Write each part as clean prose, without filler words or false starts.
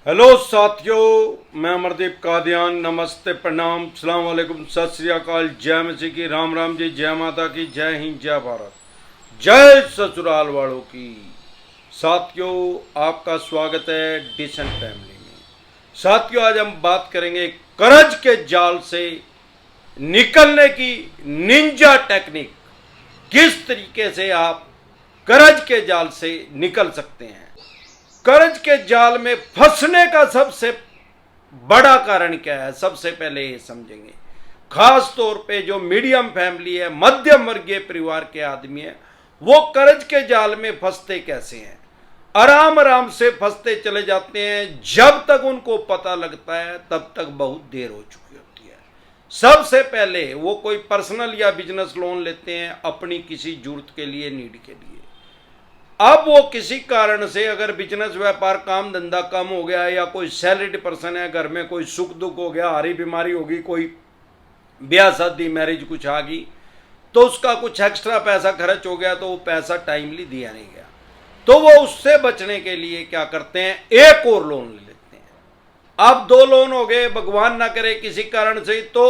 Hello साथियों, मैं अमरदीप कादियान। नमस्ते, प्रणाम, सलाम वालेकुम, सत श्री अकाल, जय मसीह की, राम राम जी, जय माता की, जय हिंद, जय भारत, जय ससुराल वालों की। साथियों, आपका स्वागत है डिसेंट फैमिली में। साथियों, आज हम बात करेंगे कर्ज के जाल से निकलने की निंजा टेक्निक। किस तरीके से आप कर्ज के जाल से निकल सकते हैं। कर्ज के जाल में फंसने का सबसे बड़ा कारण क्या है, सबसे पहले ये समझेंगे। खास तौर पे जो मीडियम फैमिली है, मध्यम वर्गीय परिवार के आदमी है, वो कर्ज के जाल में फंसते कैसे हैं। आराम आराम से फंसते चले जाते हैं। जब तक उनको पता लगता है तब तक बहुत देर हो चुकी होती है। सबसे पहले वो कोई पर्सनल या बिजनेस लोन लेते हैं अपनी किसी जरूरत के लिए, नीड के लिए। अब वो किसी कारण से, अगर बिजनेस व्यापार काम धंधा कम हो गया है, या कोई सैलरीड पर्सन है, घर में कोई सुख दुख हो गया, हारी बीमारी होगी, कोई ब्याह शादी मैरिज कुछ आ गई, तो उसका कुछ एक्स्ट्रा पैसा खर्च हो गया, तो वो पैसा टाइमली दिया नहीं गया, तो वो उससे बचने के लिए क्या करते हैं, एक और लोन ले लेते हैं। अब दो लोन हो गए, भगवान ना करे किसी कारण से। तो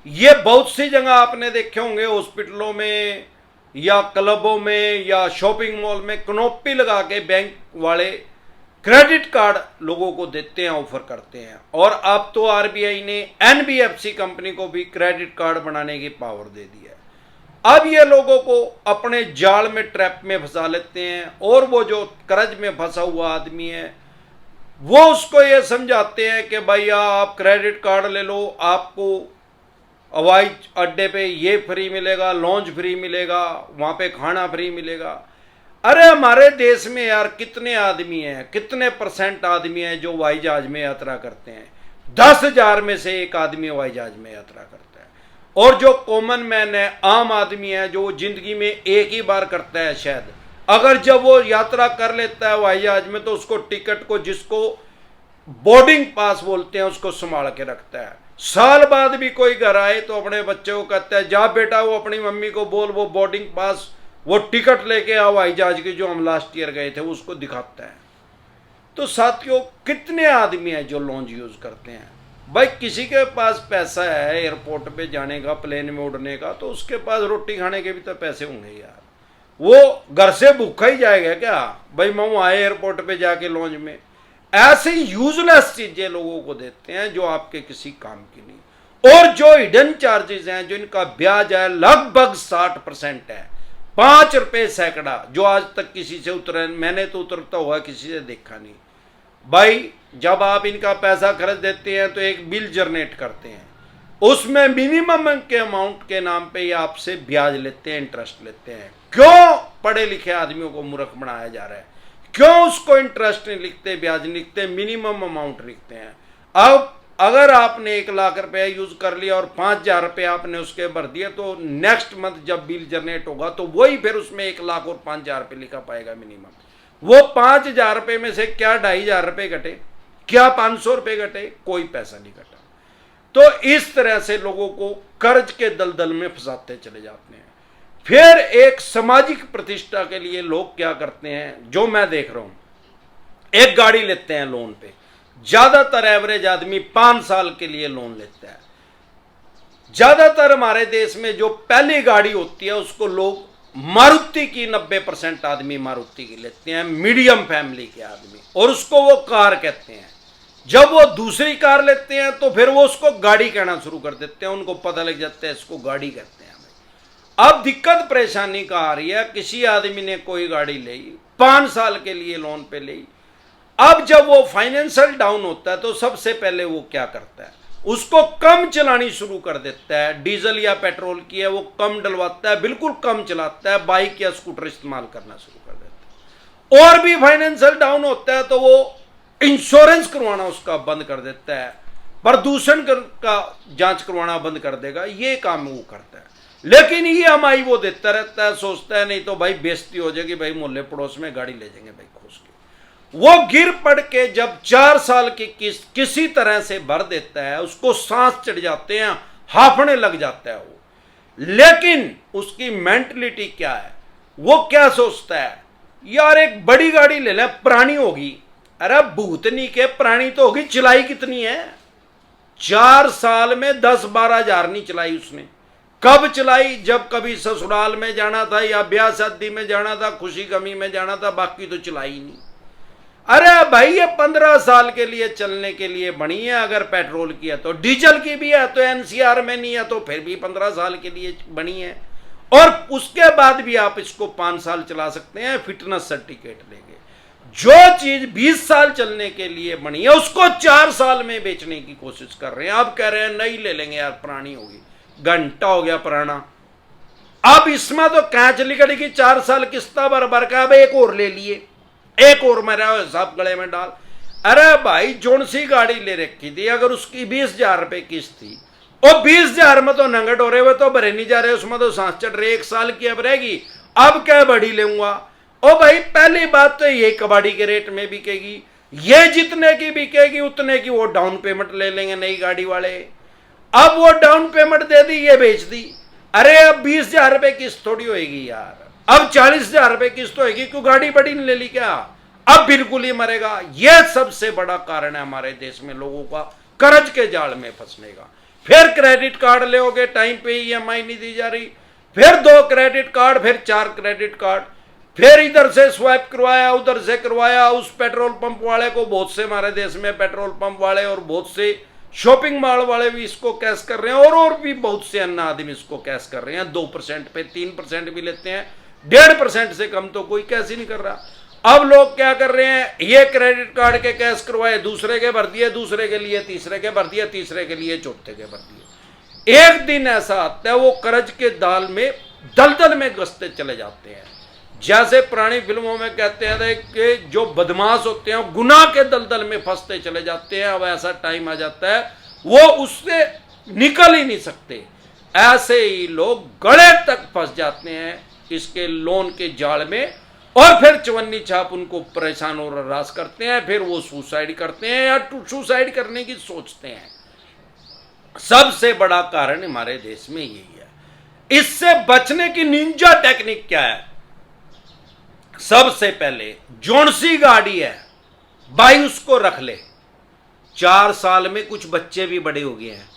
ये बहुत सी जगह आपने देखे होंगे, हॉस्पिटलों में या क्लबों में या शॉपिंग मॉल में कनोपी लगा के बैंक वाले क्रेडिट कार्ड लोगों को देते हैं, ऑफर करते हैं। और अब तो आरबीआई ने एनबीएफसी कंपनी को भी क्रेडिट कार्ड बनाने की पावर दे दी है। अब ये लोगों को अपने जाल में, ट्रैप में फंसा लेते हैं, और वो जो कर्ज में फंसा हुआ आदमी है वो उसको ये समझाते हैं कि भैया आप क्रेडिट कार्ड ले लो, आपको हवाई अड्डे पे ये फ्री मिलेगा, लॉन्च फ्री मिलेगा, वहां पे खाना फ्री मिलेगा। अरे हमारे देश में यार कितने आदमी हैं, कितने परसेंट आदमी हैं जो हवाई जहाज में यात्रा करते हैं। 10,000 में से एक आदमी हवाई जहाज में यात्रा करता है। और जो कॉमन मैन है, आम आदमी है, जो जिंदगी में एक ही बार करता है शायद, अगर जब वो यात्रा कर लेता है हवाई जहाज में, तो उसको टिकट को, जिसको बोर्डिंग पास बोलते हैं, उसको संभाल के रखता है। साल बाद भी कोई घर आए तो अपने बच्चे को कहता है, जा बेटा वो अपनी मम्मी को बोल, वो बोर्डिंग पास, वो टिकट लेके आओ हवाई जहाज की, जो हम लास्ट ईयर गए थे, उसको दिखाता है। तो साथियों, कितने आदमी हैं जो लोन यूज करते हैं। भाई किसी के पास पैसा है एयरपोर्ट पे जाने का, प्लेन में उड़ने का, तो उसके पास रोटी खाने के भी तो पैसे होंगे यार। वो घर से भूखा ही जाएगा क्या भाई, मैं आए एयरपोर्ट पे जाके लॉन्च में। ऐसे यूजलेस चीजें लोगों को देते हैं जो आपके किसी काम की नहीं। और जो हिडन चार्जेस हैं, जो इनका ब्याज है, लगभग 60% है। 5 रुपए सैकड़ा, जो आज तक किसी से उतरे, मैंने तो उतरता हुआ किसी से देखा नहीं। भाई जब आप इनका पैसा खर्च देते हैं तो एक बिल जनरेट करते हैं, उसमें मिनिमम के अमाउंट के नाम पे ये आपसे ब्याज लेते हैं, इंटरेस्ट लेते हैं। क्यों पढ़े लिखे आदमियों को मूर्ख बनाया जा रहा है? क्यों उसको इंटरेस्ट नहीं लिखते, ब्याज नहीं लिखते, मिनिमम अमाउंट लिखते हैं। अब अगर आपने 1 लाख रुपया यूज कर लिया और 5,000 रुपये आपने उसके भर दिए, तो नेक्स्ट मंथ जब बिल जनरेट होगा तो वही फिर उसमें 1 लाख और 5,000 रुपये लिखा पाएगा मिनिमम। वो 5,000 रुपये में से क्या 2,500 रुपये घटे, क्या 500 रुपये घटे, कोई पैसा नहीं घटा। तो इस तरह से लोगों को कर्ज के दलदल में फंसाते चले जाते हैं। फिर एक सामाजिक प्रतिष्ठा के लिए लोग क्या करते हैं, जो मैं देख रहा हूं, एक गाड़ी लेते हैं लोन पे। ज्यादातर एवरेज आदमी 5 साल के लिए लोन लेता है। ज्यादातर हमारे देश में जो पहली गाड़ी होती है उसको लोग मारुति की, 90% आदमी मारुति की लेते हैं, मीडियम फैमिली के आदमी, और उसको वो कार कहते हैं। जब वो दूसरी कार लेते हैं तो फिर वो उसको गाड़ी कहना शुरू कर देते हैं, उनको पता लग जाता है इसको गाड़ी कहते हैं। अब दिक्कत परेशानी का आ रही है, किसी आदमी ने कोई गाड़ी ली, 5 साल के लिए लोन पे ली। अब जब वो फाइनेंशियल डाउन होता है तो सबसे पहले वो क्या करता है, उसको कम चलानी शुरू कर देता है। डीजल या पेट्रोल की है वो कम डलवाता है, बिल्कुल कम चलाता है, बाइक या स्कूटर इस्तेमाल करना शुरू कर देता है। और भी फाइनेंशियल डाउन होता है तो वो इंश्योरेंस करवाना उसका बंद कर देता है, प्रदूषण का जांच करवाना बंद कर देगा, ये काम वो करता है। लेकिन ईएमआई वो देता रहता है, सोचता है नहीं तो भाई बेइज्जती हो जाएगी, भाई मोहल्ले पड़ोस में गाड़ी ले जाएंगे भाई खोस के। वो गिर पड़ के जब 4 साल की किस्त किसी तरह से भर देता है, उसको सांस चढ़ जाते हैं, हाफने लग जाता है वो। लेकिन उसकी मेंटलिटी क्या है, वो क्या सोचता है, यार एक बड़ी गाड़ी ले लें, पुरानी होगी, अरे भूतनी के प्राणी तो होगी, चलाई कितनी है? 4 साल में 10-12 हजार नहीं चलाई उसने। कब चलाई? जब कभी ससुराल में जाना था या ब्याह शादी में जाना था, खुशी गमी में जाना था, बाकी तो चलाई नहीं। अरे भाई ये 15 साल के लिए चलने के लिए बनी है। अगर पेट्रोल की है तो डीजल की भी है, तो एनसीआर में नहीं है तो फिर भी 15 साल के लिए बनी है। और उसके बाद भी आप इसको 5 साल चला सकते हैं फिटनेस सर्टिफिकेट लेके। जो चीज 20 साल चलने के लिए बनी है उसको 4 साल में बेचने की कोशिश कर रहे हैं। अब कह रहे हैं नहीं ले लेंगे यार, पुरानी होगी, घंटा हो गया पुराना। अब इसमें तो कैच लिखड़ी की 4 साल किस्ता भर का, अब एक और ले लिए, एक और मेरा हिसाब गले में डाल। अरे भाई जोन सी गाड़ी ले रखी थी, अगर उसकी 20,000 रुपए किस्त थी, और 20,000 में तो नंगट हो रहे हुए तो भरे नहीं जा रहे, उसमें तो सांस चढ़ रही, 1 साल की अब रहेगी। अब क्या बड़ी लेऊंगा? ओ भाई पहली बात तो ये कबाड़ी के रेट में बिकेगी, ये जितने की बिकेगी उतने की वो डाउन पेमेंट ले लेंगे नई गाड़ी वाले। अब वो डाउन पेमेंट दे दी, ये बेच दी। अरे अब 20,000 रुपए किस्त थोड़ी होगी यार, अब 40,000 रुपए किस्त होगी, क्यों गाड़ी बड़ी नहीं ले ली क्या? अब बिल्कुल ही मरेगा। यह सबसे बड़ा कारण है हमारे देश में लोगों का कर्ज के जाल में फंसने का। फिर क्रेडिट कार्ड लेोगे, टाइम पे ईएमआई नहीं दी जा रही, फिर 2 क्रेडिट कार्ड, फिर 4 क्रेडिट कार्ड, फिर इधर से स्वाइप करवाया, उधर से करवाया। उस पेट्रोल पंप वाले को, बहुत से हमारे देश में पेट्रोल पंप वाले और बहुत से शॉपिंग मॉल वाले भी इसको कैश कर रहे हैं, और भी बहुत से अन्य आदमी इसको कैश कर रहे हैं। 2% पे 3% भी लेते हैं, 1.5% से कम तो कोई कैश ही नहीं कर रहा। अब लोग क्या कर रहे हैं, ये क्रेडिट कार्ड के कैश करवाए, दूसरे के भर दिए, दूसरे के लिए तीसरे के भर दिए, तीसरे के लिए चौथे के भर दिए। एक दिन ऐसा आता है वो कर्ज के दाल में दलदल में घसते चले जाते हैं। जैसे पुरानी फिल्मों में कहते हैं कि जो बदमाश होते हैं गुनाह के दलदल में फंसते चले जाते हैं। अब ऐसा टाइम आ जाता है वो उससे निकल ही नहीं सकते। ऐसे ही लोग गले तक फंस जाते हैं इसके लोन के जाल में, और फिर चवन्नी छाप उनको परेशान और हरास करते हैं। फिर वो सुसाइड करते हैं या सुसाइड करने की सोचते हैं। सबसे बड़ा कारण हमारे देश में यही है। इससे बचने की निंजा टेक्निक क्या है? सबसे पहले जोन सी गाड़ी है भाई उसको रख ले। 4 साल में कुछ बच्चे भी बड़े हो गए हैं।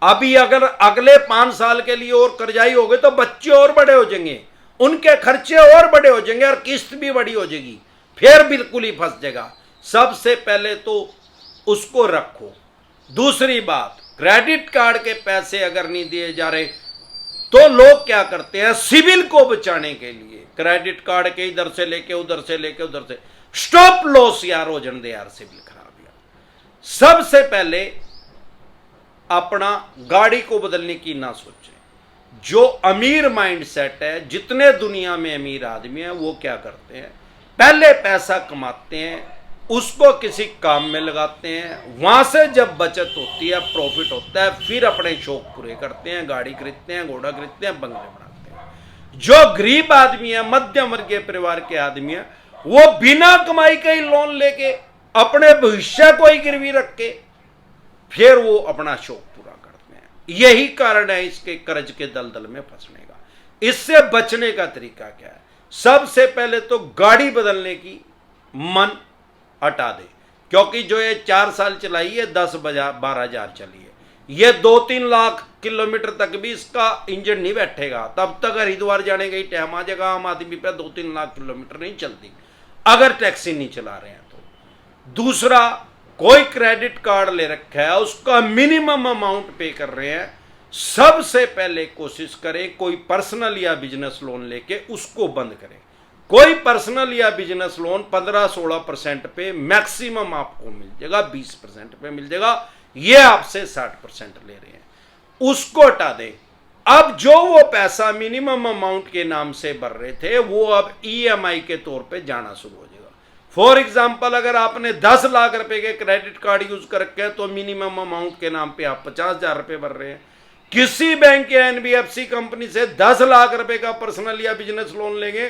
अभी अगर अगले 5 साल के लिए और कर्जाई हो गए तो बच्चे और बड़े हो जाएंगे, उनके खर्चे और बड़े हो जाएंगे, और किस्त भी बड़ी हो जाएगी, फिर बिल्कुल ही फंस जाएगा। सबसे पहले तो उसको रखो। दूसरी बात, क्रेडिट कार्ड के पैसे अगर नहीं दिए जा रहे तो लोग क्या करते हैं, सिविल को बचाने के लिए क्रेडिट कार्ड के इधर से लेके उधर से लेके उधर से स्टॉप लॉस यार हो जाने दे यार, सिविल खराब यार। सबसे पहले अपना गाड़ी को बदलने की ना सोचें। जो अमीर माइंडसेट है, जितने दुनिया में अमीर आदमी है वो क्या करते हैं, पहले पैसा कमाते हैं, उसको किसी काम में लगाते हैं, वहां से जब बचत होती है, प्रॉफिट होता है, फिर अपने शौक पूरे करते हैं, गाड़ी खरीदते हैं, घोड़ा खरीदते हैं, बंगले बनाते हैं। जो गरीब आदमी है, मध्यम वर्गीय परिवार के आदमी है, वो बिना कमाई का ही लोन लेके अपने भविष्य को ही गिरवी रख के फिर वो अपना शौक पूरा करते हैं। यही कारण है इसके कर्ज के दलदल में फंसने का। इससे बचने का तरीका क्या है? सबसे पहले तो गाड़ी बदलने की मन हटा दे, क्योंकि जो ये 4 साल चलाई है 10-12 हजार चली है, ये 2-3 लाख किलोमीटर तक भी इसका इंजन नहीं बैठेगा। तब तक हरिद्वार जाने का ही टाइम आ जाएगा। आम आदमी पे 2-3 लाख किलोमीटर नहीं चलती अगर टैक्सी नहीं चला रहे हैं तो। दूसरा, कोई क्रेडिट कार्ड ले रखा है, उसका मिनिमम अमाउंट पे कर रहे हैं, सबसे पहले कोशिश करें कोई पर्सनल या बिजनेस लोन लेके उसको बंद करें। कोई पर्सनल या बिजनेस लोन 15-16% पे मैक्सिमम आपको मिल जाएगा, 20% पे मिल जाएगा, ये आपसे 60% ले रहे हैं, उसको हटा दें। अब जो वो पैसा मिनिमम अमाउंट के नाम से भर रहे थे वो अब ईएमआई के तौर पे जाना शुरू हो जाएगा। फॉर एग्जाम्पल, अगर आपने 10 लाख रुपए के क्रेडिट कार्ड यूज कर रखे हैं तो मिनिमम अमाउंट के नाम पे आप 50,000 रुपए भर रहे हैं। किसी बैंक या एनबीएफसी कंपनी से 10 लाख रुपए का पर्सनल या बिजनेस लोन लेंगे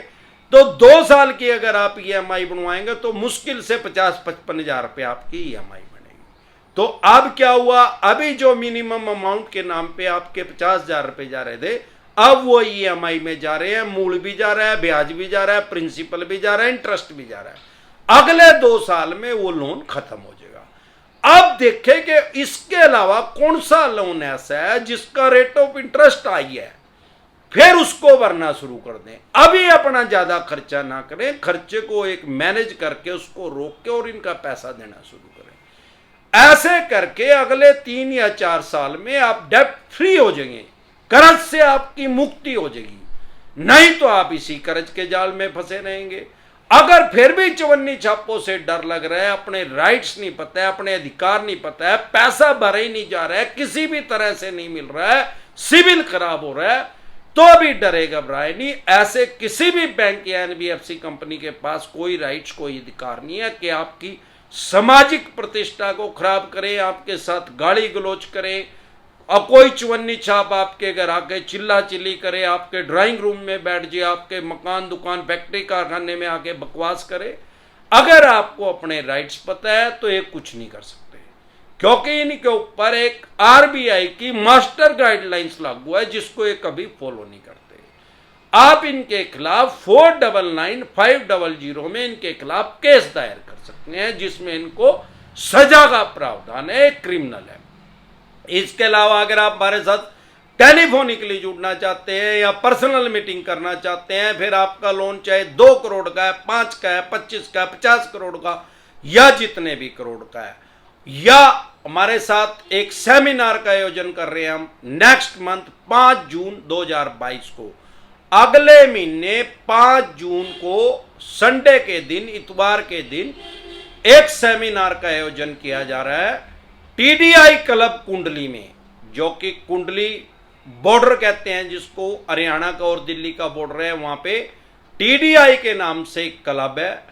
तो 2 साल की अगर आप ईएमआई बनवाएंगे तो मुश्किल से 50-55 हजार रुपये आपकी ईएमआई बनेगी। तो अब क्या हुआ, अभी जो मिनिमम अमाउंट के नाम पे आपके 50,000 रुपये जा रहे थे, अब वो ईएमआई में जा रहे हैं, मूल भी जा रहा है, ब्याज भी जा रहा है, प्रिंसिपल भी जा रहा है, इंटरेस्ट भी जा रहा है। अगले 2 साल में वो लोन खत्म हो जाएगा। अब देखें कि इसके अलावा कौन सा लोन ऐसा है जिसका रेट ऑफ इंटरेस्ट हाई है, फिर उसको भरना शुरू कर दें। अभी अपना ज्यादा खर्चा ना करें, खर्चे को एक मैनेज करके उसको रोक के और इनका पैसा देना शुरू करें। ऐसे करके अगले 3 या 4 साल में आप डेब्ट फ्री हो जाएंगे, कर्ज से आपकी मुक्ति हो जाएगी। नहीं तो आप इसी कर्ज के जाल में फंसे रहेंगे। अगर फिर भी चवन्नी छापों से डर लग रहा है, अपने राइट्स नहीं पता है, अपने अधिकार नहीं पता है, पैसा भरा ही नहीं जा रहा है, किसी भी तरह से नहीं मिल रहा है, सिविल खराब हो रहा है, तो भी डरे घबराए नहीं। ऐसे किसी भी बैंक या एनबीएफसी कंपनी के पास कोई राइट्स, कोई अधिकार नहीं है कि आपकी सामाजिक प्रतिष्ठा को खराब करे, आपके साथ गाली गलौज करे, अब कोई चवन्नी छाप आपके घर आके चिल्ला चिल्ली करे, आपके ड्राइंग रूम में बैठ जाए, आपके मकान, दुकान, फैक्ट्री, कारखाने में आके बकवास करे। अगर आपको अपने राइट्स पता है तो ये कुछ नहीं कर सकते, क्योंकि इनके ऊपर एक आरबीआई की मास्टर गाइडलाइंस लागू है जिसको ये कभी फॉलो नहीं करते। आप इनके खिलाफ 499-500 में इनके खिलाफ केस दायर कर सकते हैं, जिसमें इनको सजा का प्रावधान है, क्रिमिनल है। इसके अलावा अगर आप हमारे साथ टेलीफोनिकली जुड़ना चाहते हैं या पर्सनल मीटिंग करना चाहते हैं, फिर आपका लोन चाहे 2 करोड़ का है, 5 का है, 25 का, 50 करोड़ का या जितने भी करोड़ का है, या हमारे साथ एक सेमिनार का आयोजन कर रहे हैं हम नेक्स्ट मंथ 5 जून 2022 को। अगले महीने 5 जून को संडे के दिन, इतवार के दिन एक सेमिनार का आयोजन किया जा रहा है टीडीआई क्लब कुंडली में, जो कि कुंडली बॉर्डर कहते हैं जिसको, हरियाणा का और दिल्ली का बॉर्डर है, वहां पे टीडीआई के नाम से एक क्लब है,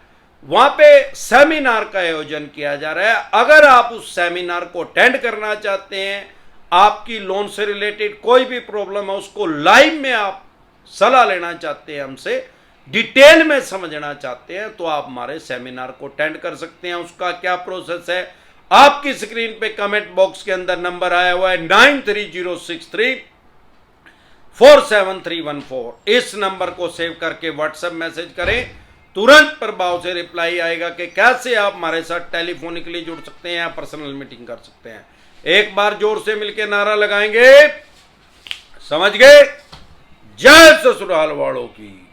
वहां पे सेमिनार का आयोजन किया जा रहा है। अगर आप उस सेमिनार को अटेंड करना चाहते हैं, आपकी लोन से रिलेटेड कोई भी प्रॉब्लम है, उसको लाइव में आप सलाह लेना चाहते हैं, हमसे डिटेल में समझना चाहते हैं, तो आप हमारे सेमिनार को अटेंड कर सकते हैं। उसका क्या प्रोसेस है, आपकी स्क्रीन पे कमेंट बॉक्स के अंदर नंबर आया हुआ है 9306347314। इस नंबर को सेव करके व्हाट्सएप मैसेज करें, तुरंत प्रभाव से रिप्लाई आएगा कि कैसे आप हमारे साथ टेलीफोनिकली जुड़ सकते हैं या पर्सनल मीटिंग कर सकते हैं। एक बार जोर से मिलकर नारा लगाएंगे, समझ गए? जय ससुराल वालों की।